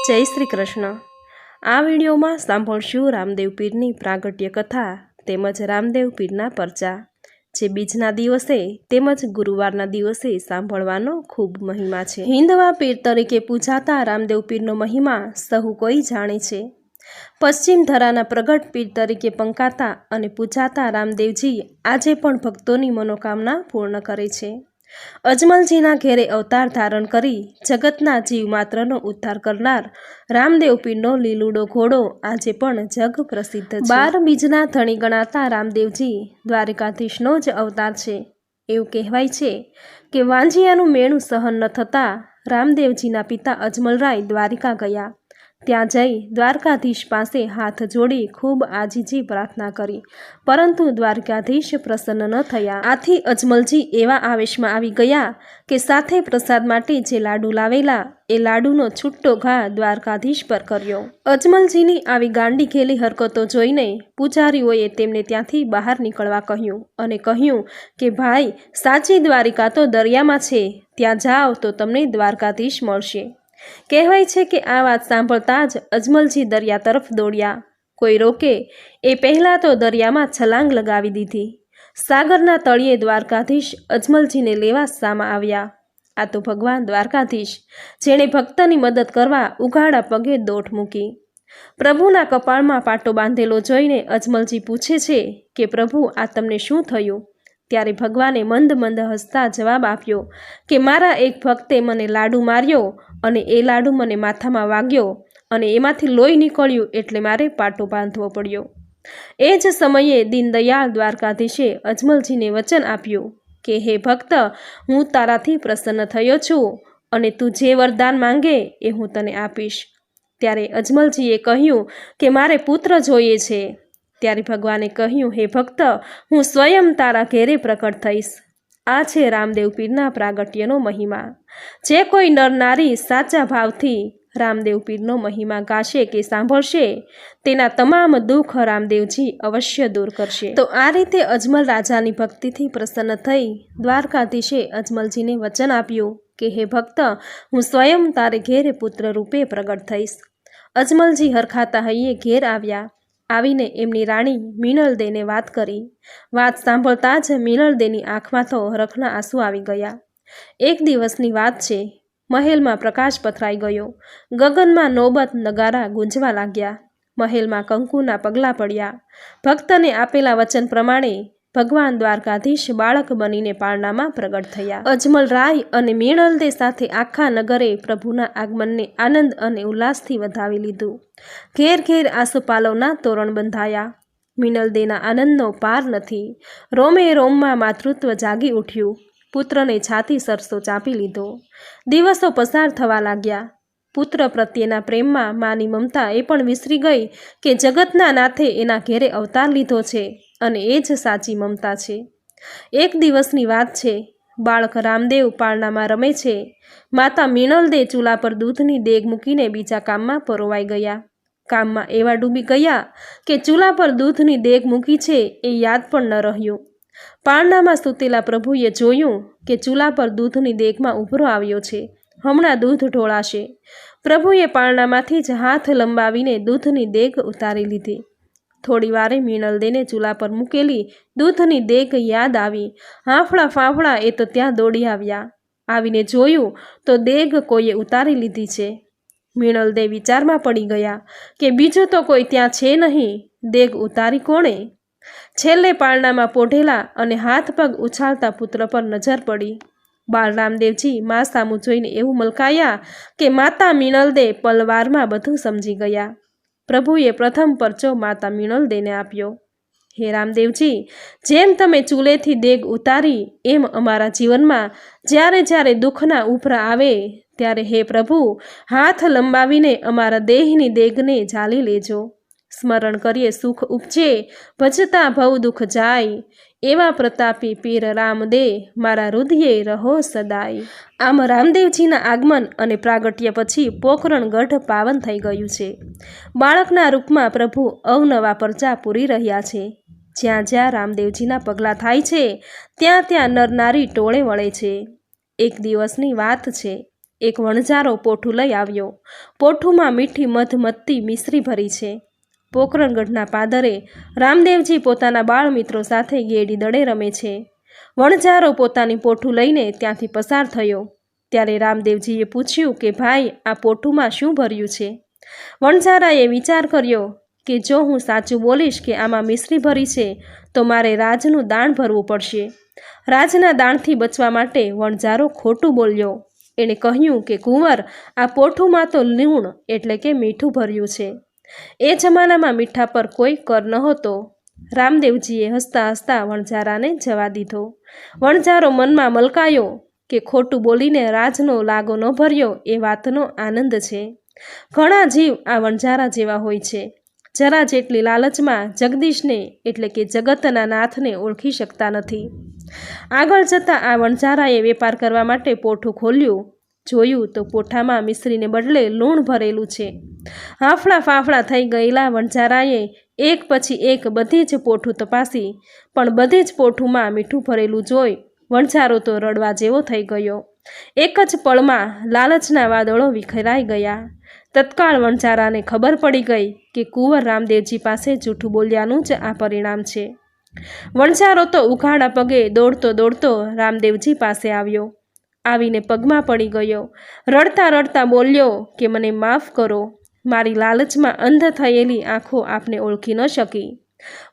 જય શ્રી કૃષ્ણ। આ વિડીયોમાં સાંભળશું રામદેવ પીરની પ્રાગટ્ય કથા તેમજ રામદેવ પીરના પરચા, જે બીજના દિવસે તેમજ ગુરુવારના દિવસે સાંભળવાનો ખૂબ મહિમા છે। હિન્દવા પીર તરીકે પૂજાતા રામદેવ પીરનો મહિમા સહુ કોઈ જાણે છે। પશ્ચિમ ધરાના પ્રગટ પીર તરીકે પંકાતા અને પૂજાતા રામદેવજી આજે પણ ભક્તોની મનોકામના પૂર્ણ કરે છે। અજમલજીના ઘેરે અવતાર ધારણ કરી જગતના જીવ માત્રનો ઉદ્ધાર કરનાર રામદેવ પીરનો લીલુડો ઘોડો આજે પણ જગ પ્રસિદ્ધ છે। 12 બીજના ધણી ગણાતા રામદેવજી દ્વારિકાધીશનો જ અવતાર છે। એવું કહેવાય છે કે વાંજિયાનું મેણું સહન ન થતાં રામદેવજીના પિતા અજમલરાય દ્વારિકા ગયા। ત્યાં જઈ દ્વારકાધીશ પાસે હાથ જોડી ખૂબ આજીજી પ્રાર્થના કરી, પરંતુ દ્વારકાધીશ પ્રસન્ન ન થયા। આથી અજમલજી એવા આવેશમાં આવી ગયા કે સાથે પ્રસાદ માટે જે લાડુ લાવેલા એ લાડુનો છૂટો ઘા દ્વારકાધીશ પર કર્યો। અજમલજીની આવી ગાંડી ખેલી હરકતો જોઈને પૂજારીઓએ તેમને ત્યાંથી બહાર નીકળવા કહ્યું અને કહ્યું કે ભાઈ, સાચી દ્વારિકા તો દરિયામાં છે, ત્યાં જાઓ તો તમને દ્વારકાધીશ મળશે। કહેવાય છે કે આ વાત સાંભળતા જ અજમલજી દરિયા તરફ દોડ્યા। કોઈ રોકે એ પહેલાં તો દરિયામાં છલાંગ લગાવી દીધી। સાગરના તળિયે દ્વારકાધીશ અજમલજીને લેવા સામા આવ્યા। આ તો ભગવાન દ્વારકાધીશ, જેણે ભક્તની મદદ કરવા ઉઘાડા પગે દોટ મૂકી। પ્રભુના કપાળમાં પાટો બાંધેલો જોઈને અજમલજી પૂછે છે કે પ્રભુ, આ તમને શું થયું? ત્યારે ભગવાને મંદ મંદ હસતા જવાબ આપ્યો કે મારા એક ભક્તે મને લાડુ માર્યો અને એ લાડુ મને માથામાં વાગ્યો અને એમાંથી લોહી નીકળ્યું, એટલે મારે પાટો બાંધવો પડ્યો। એ જ સમયે દીનદયાળ દ્વારકાધીશે અજમલજીને વચન આપ્યું કે હે ભક્ત, હું તારાથી પ્રસન્ન થયો છું અને તું જે વરદાન માંગે એ હું તને આપીશ। ત્યારે અજમલજીએ કહ્યું કે મારે પુત્ર જોઈએ છે। ત્યારે ભગવાને કહ્યું, હે ભક્ત, હું સ્વયં તારા ઘેરે પ્રકટ થઈશ। આ છે રામદેવ પીરના પ્રાગટ્યનો મહિમા। જે કોઈ નર નારી સાચા ભાવથી રામદેવ પીરનો મહિમા ગાશે કે સાંભળશે, તેના તમામ દુઃખ રામદેવજી અવશ્ય દૂર કરશે। તો આ રીતે અજમલ રાજાની ભક્તિથી પ્રસન્ન થઈ દ્વારકાધીશે અજમલજીને વચન આપ્યું કે હે ભક્ત, હું સ્વયં તારે ઘેરે પુત્ર રૂપે પ્રગટ થઈશ। અજમલજી હરખાતા હૈયે ઘેર આવ્યા। આવીને એમની રાણી મિનળદેને વાત કરી। વાત સાંભળતા જ મિનળદેની આંખમાં તો હરખના આંસુ આવી ગયા। એક દિવસની વાત છે, મહેલમાં પ્રકાશ પથરાઈ ગયો। ગગનમાં નોબત નગારા ગુંજવા લાગ્યા। મહેલમાં કંકુના પગલાં પડ્યા। ભક્તને આપેલા વચન પ્રમાણે ભગવાન દ્વારકાધીશ બાળક બનીને પારણામાં પ્રગટ થયા। અજમલ રાય અને મિનળદે સાથે આખા નગરે પ્રભુના આગમનને આનંદ અને ઉલ્લાસથી વધાવી લીધું। ઘેર ઘેર આસોપાલવના તોરણ બંધાયા। મિનળદેના આનંદનો પાર નથી। રોમે રોમમાં માતૃત્વ જાગી ઉઠ્યું। પુત્રને છાતી સરસો ચાંપી લીધો। દિવસો પસાર થવા લાગ્યા। પુત્ર પ્રત્યેના પ્રેમમાં માની મમતા એ પણ વિસરી ગઈ કે જગતના નાથે એના ઘેરે અવતાર લીધો છે અને એ જ સાચી મમતા છે। એક દિવસની વાત છે, બાળક રામદેવ પારણામાં રમે છે। માતા મિનળદે ચૂલા પર દૂધની દેગ મૂકીને બીજા કામમાં પરોવાઈ ગયા। કામમાં એવા ડૂબી ગયા કે ચૂલા પર દૂધની દેગ મૂકી છે એ યાદ પણ ન રહ્યું। પારણામાં સૂતેલા પ્રભુએ જોયું કે ચૂલા પર દૂધની દેગમાં ઉભરો આવ્યો છે, હમણાં દૂધ ઢોળાશે। પ્રભુએ પારણામાંથી જ હાથ લંબાવીને દૂધની દેગ ઉતારી લીધી। થોડી વારે મિનળદેને ચૂલા પર મૂકેલી દૂધની દેગ યાદ આવી। હાંફળા ફાંફળા એ તો ત્યાં દોડી આવ્યા। આવીને જોયું તો દેગ કોઈએ ઉતારી લીધી છે। મિનળદે વિચારમાં પડી ગયા કે બીજું તો કોઈ ત્યાં છે નહીં, દેગ ઉતારી કોણે? છેલ્લે પારણામાં પોઢેલા અને હાથ પગ ઉછાળતા પુત્ર પર નજર પડી। બાળ રામદેવજી મા સામું જોઈને એવું મલકાયા કે માતા મિનળદે પલવારમાં બધું સમજી ગયા। પ્રભુએ પ્રથમ પરચો માતા મિનળદેને આપ્યો। હે રામદેવજી, જેમ તમે ચૂલેથી દેગ ઉતારી એમ અમારા જીવનમાં જ્યારે જ્યારે દુઃખના ઉભરા આવે ત્યારે હે પ્રભુ, હાથ લંબાવીને અમારા દેહની દેગને ઝાલી લેજો। સ્મરણ કરીએ સુખ ઉપજે, ભજતા ભવ દુઃખ જાય, એવા પ્રતાપી પીર રામદે, મારા હૃદયે રહો સદાય। આમ રામદેવજીના આગમન અને પ્રાગટ્ય પછી પોકરણ ગઢ પાવન થઈ ગયું છે। બાળકના રૂપમાં પ્રભુ અવનવા પરચા પૂરી રહ્યા છે। જ્યાં જ્યાં રામદેવજીના પગલાં થાય છે ત્યાં ત્યાં નર નારી ટોળે વળે છે। એક દિવસની વાત છે, એક વણઝારો પોઠું લઈ આવ્યો. પોઠુંમાં મીઠી મધમત્તી મિશ્રી ભરી છે. પોકરણગઢના પાદરે રામદેવજી પોતાના બાળ મિત્રો સાથે ગેડી દડે રમે છે. વણઝારો પોતાની પોઠું લઈને ત્યાંથી પસાર થયો ત્યારે રામદેવજીએ પૂછ્યું કે ભાઈ, આ પોઠુંમાં શું ભર્યું છે? વણઝારાએ વિચાર કર્યો કે જો હું સાચું બોલીશ કે આમાં મિશ્રી ભરી છે તો મારે રાજનું દાણ ભરવું પડશે. રાજના દાણથી બચવા માટે વણઝારો ખોટું બોલ્યો. એણે કહ્યું કે કુંવર, આ પોઠુંમાં તો લૂણ એટલે કે મીઠું ભર્યું છે. એ જમાનામાં મીઠા પર કોઈ કર નહોતો. રામદેવજીએ હસતા હસતા વણઝારાને જવા દીધો. વણઝારો મનમાં મલકાયો કે ખોટું બોલીને રાજનો લાગો ન ભર્યો એ વાતનો આનંદ છે. ઘણા જીવ આ વણઝારા જેવા હોય છે. જરા જેટલી લાલચમાં જગદીશને એટલે કે જગતના નાથને ઓળખી શકતા નથી. આગળ જતાં આ વણઝારાએ વેપાર કરવા માટે પોઠું ખોલ્યું. જોયું તો પોઠામાં મિશ્રીને બદલે લૂણ ભરેલું છે. હાફળા ફાફળા થઈ ગયેલા વણઝારાએ એક પછી એક બધી જ પોઠું તપાસી, પણ બધી જ પોઠુંમાં મીઠું ભરેલું જોઈ વણઝારો તો રડવા જેવો થઈ ગયો. એક જ પળમાં લાલચના વાદળો વિખરાઈ ગયા. તત્કાળ વણઝારાને ખબર પડી ગઈ કે કુંવર રામદેવજી પાસે જૂઠું બોલ્યાનું જ આ પરિણામ છે. વણઝારો તો ઉઘાડા પગે દોડતો દોડતો રામદેવજી પાસે આવ્યો. આવીને પગમાં પડી ગયો. રડતા રડતા બોલ્યો કે મને માફ કરો. મારી લાલચમાં અંધ થયેલી આંખો આપને ઓળખી ન શકી.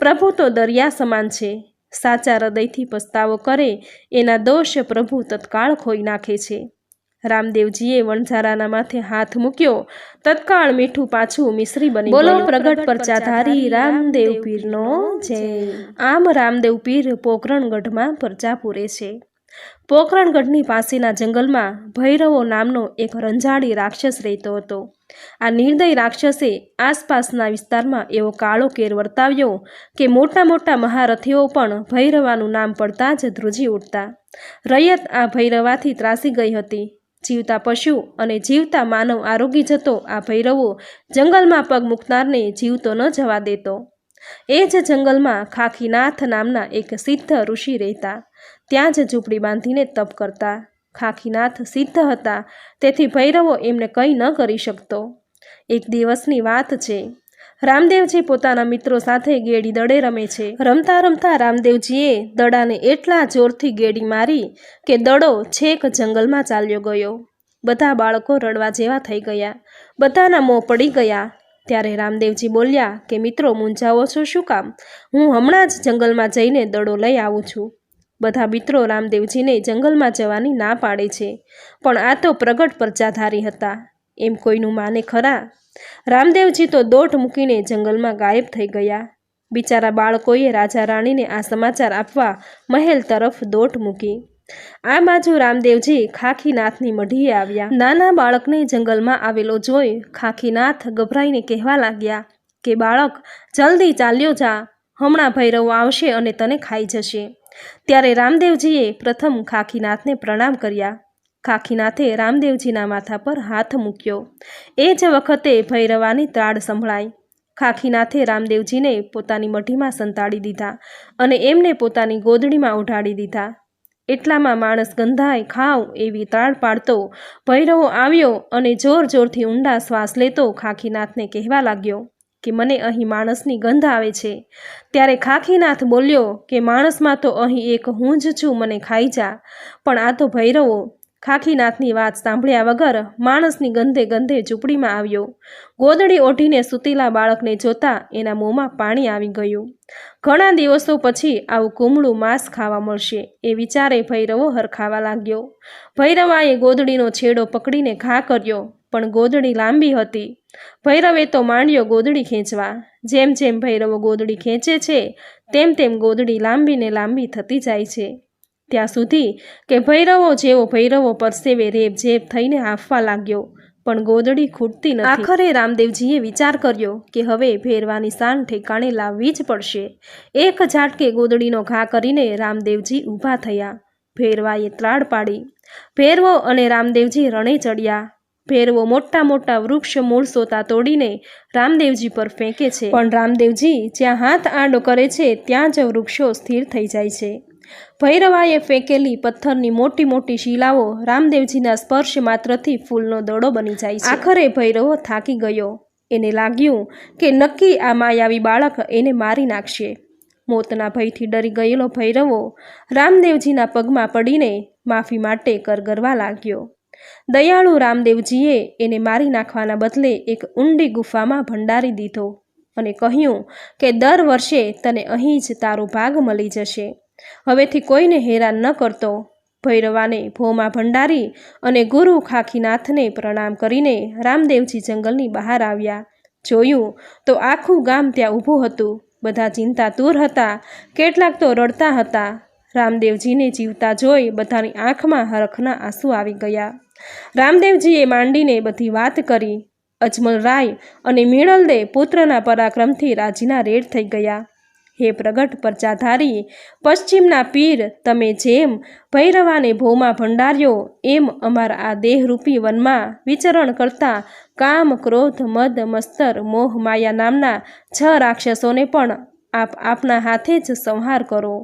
પ્રભુ તો દરિયા સમાન છે. સાચા હૃદયથી પસ્તાવો કરે એના દોષ પ્રભુ તત્કાળ ખોઈ નાખે છે. રામદેવજીએ વણઝારાના માથે હાથ મૂક્યો. તત્કાળ મીઠું પાછું મિશ્રી બની ગયું. બોલો પ્રગટ પરચાધારી રામદેવ પીરનો જય. આમ રામદેવ પીર પોકરણગઢમાં પરચા પૂરે છે. પોકરણગઢની પાસેના જંગલમાં ભૈરવો નામનો એક રંજાડી રાક્ષસ રહેતો હતો. આ નિર્દય રાક્ષસે આસપાસના વિસ્તારમાં એવો કાળો કેર વર્તાવ્યો કે મોટા મોટા મહારથીઓ પણ ભૈરવાનું નામ પડતા જ ધ્રુજી ઉઠતા. રૈયત આ ભૈરવાથી ત્રાસી ગઈ હતી. જીવતા પશુ અને જીવતા માનવ આરોગી જતો આ ભૈરવો જંગલમાં પગ મૂકનારને જીવતો ન જવા દેતો. એ જ જંગલમાં ખાખીનાથ નામના એક સિદ્ધ ઋષિ રહેતા. ત્યાં જ ઝૂંપડી બાંધીને તપ કરતા. ખાખીનાથ સિદ્ધ હતા, તેથી ભૈરવો એમને કંઈ ન કરી શકતો. એક દિવસની વાત છે. રામદેવજી પોતાના મિત્રો સાથે ગેડી દડે રમે છે. રમતા રમતા રામદેવજીએ દડાને એટલા જોરથી ગેડી મારી કે દડો છેક જંગલમાં ચાલ્યો ગયો. બધા બાળકો રડવા જેવા થઈ ગયા. બધાના મોં પડી ગયા. ત્યારે રામદેવજી બોલ્યા કે મિત્રો, મૂંઝાવો છો શું કામ? હું હમણાં જ જંગલમાં જઈને દડો લઈ આવું છું. બધા મિત્રો રામદેવજીને જંગલમાં જવાની ના પાડે છે, પણ આ તો પ્રગટ પરચાધારી હતા, એમ કોઈનું માને ખરા? રામદેવજી તો દોટ મૂકીને જંગલમાં ગાયબ થઈ ગયા. બિચારા બાળકોએ રાજા રાણીને આ સમાચાર આપવા મહેલ તરફ દોટ મૂકી. આ બાજુ રામદેવજી ખાખીનાથની મઢીએ આવ્યા. નાના બાળકને જંગલમાં આવેલો જોઈ ખાખીનાથ ગભરાઈને કહેવા લાગ્યા કે બાળક, જલ્દી ચાલ્યો જા, હમણાં ભૈરવો આવશે અને તને ખાઈ જશે. ત્યારે રામદેવજીએ પ્રથમ ખાખીનાથને પ્રણામ કર્યા. ખાખીનાથે રામદેવજીના માથા પર હાથ મૂક્યો. એ જ વખતે ભૈરવાની ત્રાડ સંભળાઈ. ખાખીનાથે રામદેવજીને પોતાની મઢીમાં સંતાડી દીધા અને એમને પોતાની ગોદડીમાં ઉઢાડી દીધા. એટલામાં માણસ ગંધાય ખાવ એવી ત્રાડ પાડતો ભૈરવો આવ્યો અને જોર જોરથી ઊંડા શ્વાસ લેતો ખાખીનાથને કહેવા લાગ્યો કે મને અહીં માણસની ગંધ આવે છે. ત્યારે ખાખીનાથ બોલ્યો કે માણસમાં તો અહીં એક હું જ છું, મને ખાઈ જા. પણ આ તો ભૈરવો. ખાખીનાથની વાત સાંભળ્યા વગર માણસની ગંધે ગંધે ઝૂંપડીમાં આવ્યો. ગોદડી ઓઢીને સૂતેલા બાળકને જોતા એના મોંમાં પાણી આવી ગયું. ઘણા દિવસો પછી આવું કુમળું માંસ ખાવા મળશે એ વિચારે ભૈરવો હરખાવા લાગ્યો. ભૈરવાએ ગોદડીનો છેડો પકડીને ઘા કર્યો, પણ ગોદડી લાંબી હતી. ભૈરવે તો માંડ્યો ગોદડી ખેંચવા. જેમ જેમ ભૈરવો ગોદડી ખેંચે છે તેમ તેમ ગોદડી લાંબીને લાંબી થતી જાય છે, ત્યાં સુધી કે ભૈરવો જેવો ભૈરવો પરસેવે રેબ ઝેબ થઈને હાંફવા લાગ્યો, પણ ગોદડી ખૂટતી નથી. આખરે રામદેવજીએ વિચાર કર્યો કે હવે ભેરવાની શાન ઠેકાણે લાવવી જ પડશે. એક ઝાટકે ગોદડીનો ઘા કરીને રામદેવજી ઊભા થયા. ભેરવાએ ત્રાડ પાડી. ભેરવો અને રામદેવજી રણે ચડ્યા. ભેરવો મોટા મોટા વૃક્ષ મૂળ સોતા તોડીને રામદેવજી પર ફેંકે છે, પણ રામદેવજી જ્યાં હાથ આડો કરે છે ત્યાં જ વૃક્ષો સ્થિર થઈ જાય છે. ભૈરવાએ ફેંકેલી પથ્થરની મોટી મોટી શિલાઓ રામદેવજીના સ્પર્શ માત્રથી ફૂલનો દડો બની જાય છે. આખરે ભૈરવો થાકી ગયો. એને લાગ્યું કે નક્કી આ માયાવી બાળક એને મારી નાખશે. મોતના ભયથી ડરી ગયેલો ભૈરવો રામદેવજીના પગમાં પડીને માફી માટે કરગરવા લાગ્યો. દયાળુ રામદેવજીએ એને મારી નાખવાના બદલે એક ઊંડી ગુફામાં ભંડારી દીધો અને કહ્યું કે દર વર્ષે તને અહીં જ તારો ભાગ મળી જશે. હવેથી કોઈને હેરાન ન કરતો. ભૈરવાને ભોમાં ભંડારી અને ગુરુ ખાખીનાથને પ્રણામ કરીને રામદેવજી જંગલની બહાર આવ્યા. જોયું તો આખું ગામ ત્યાં ઊભું હતું. બધા ચિંતાતુર હતા. કેટલાક તો રડતા હતા. રામદેવજીને જીવતા જોઈ બધાની આંખમાં હરખના આંસુ આવી ગયા. રામદેવજીએ માંડીને બધી વાત કરી. અજમલરાય અને મીણલદે પુત્રના પરાક્રમથી રાજીના રેડ થઈ ગયા. હે પ્રગટ પરચાધારી, પશ્ચિમના પીર, તમે જેમ ભૈરવાને ભોમાં ભંડાર્યો એમ અમારા આ દેહરૂપી વનમાં વિચરણ કરતા કામ, ક્રોધ, મદ, મસ્તર, મોહ, માયા નામના 6 રાક્ષસોને પણ આપના હાથે જ સંહાર કરો.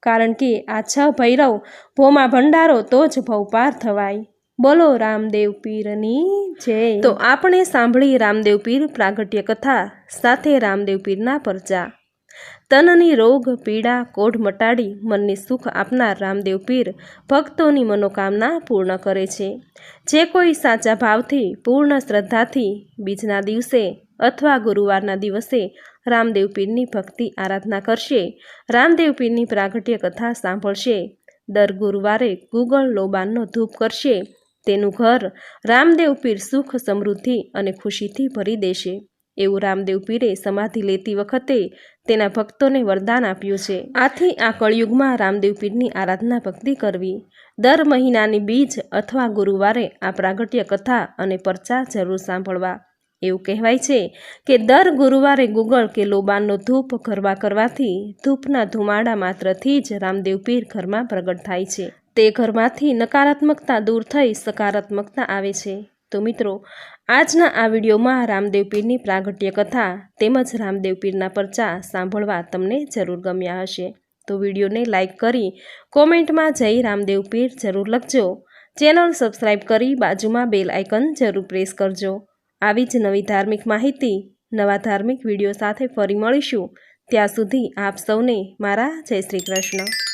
કારણ કે આ 6 ભૈરવ ભોમાં ભંડારો તો જ ભવપાર થવાય. બોલો રામદેવ પીરની જય. તો આપણે સાંભળી રામદેવ પીર પ્રાગટ્ય કથા સાથે રામદેવ પીરના પરચા. તનની રોગ પીડા કોઢ મટાડી મનને સુખ આપનાર રામદેવ પીર ભક્તોની મનોકામના પૂર્ણ કરે છે. જે કોઈ સાચા ભાવથી પૂર્ણ શ્રદ્ધાથી બીજના દિવસે અથવા ગુરુવારના દિવસે રામદેવ પીરની ભક્તિ આરાધના કરશે, રામદેવ પીરની પ્રાગટ્ય કથા સાંભળશે, દર ગુરુવારે ગુગળ લોબાનનો ધૂપ કરશે, તેનું ઘર રામદેવ પીર સુખ, સમૃદ્ધિ અને ખુશીથી ભરી દેશે. એવું રામદેવ પીરે સમાધિ લેતી વખતે તેના ભક્તોને વરદાન આપ્યું છે. આથી આ કળયુગમાં રામદેવ પીરની આરાધના ભક્તિ કરવી. દર મહિનાની બીજ અથવા ગુરુવારે આ પ્રાગટ્ય કથા અને પરચા જરૂર સાંભળવા. એવું કહેવાય છે કે દર ગુરુવારે ગુગળ કે લોબાનનો ધૂપ કરવાથી ધૂપના ધુમાડા માત્રથી જ રામદેવ પીર ઘરમાં પ્રગટ થાય છે. તે ઘરમાંથી નકારાત્મકતા દૂર થઈ સકારાત્મકતા આવે છે. તો મિત્રો, આજના આ વિડીયોમાં રામદેવ પીરની પ્રાગટ્ય કથા તેમજ રામદેવ પીરના પરચા સાંભળવા તમને જરૂર ગમ્યા હશે. તો વિડીયોને લાઇક કરી કોમેન્ટમાં જય રામદેવ પીર જરૂર લખજો. ચેનલ સબસ્ક્રાઈબ કરી બાજુમાં બેલ આઇકન જરૂર પ્રેસ કરજો. આવી જ નવી ધાર્મિક માહિતી, નવા ધાર્મિક વિડીયો સાથે ફરી મળીશું. ત્યાં સુધી આપ સૌને મારા જય શ્રી કૃષ્ણ.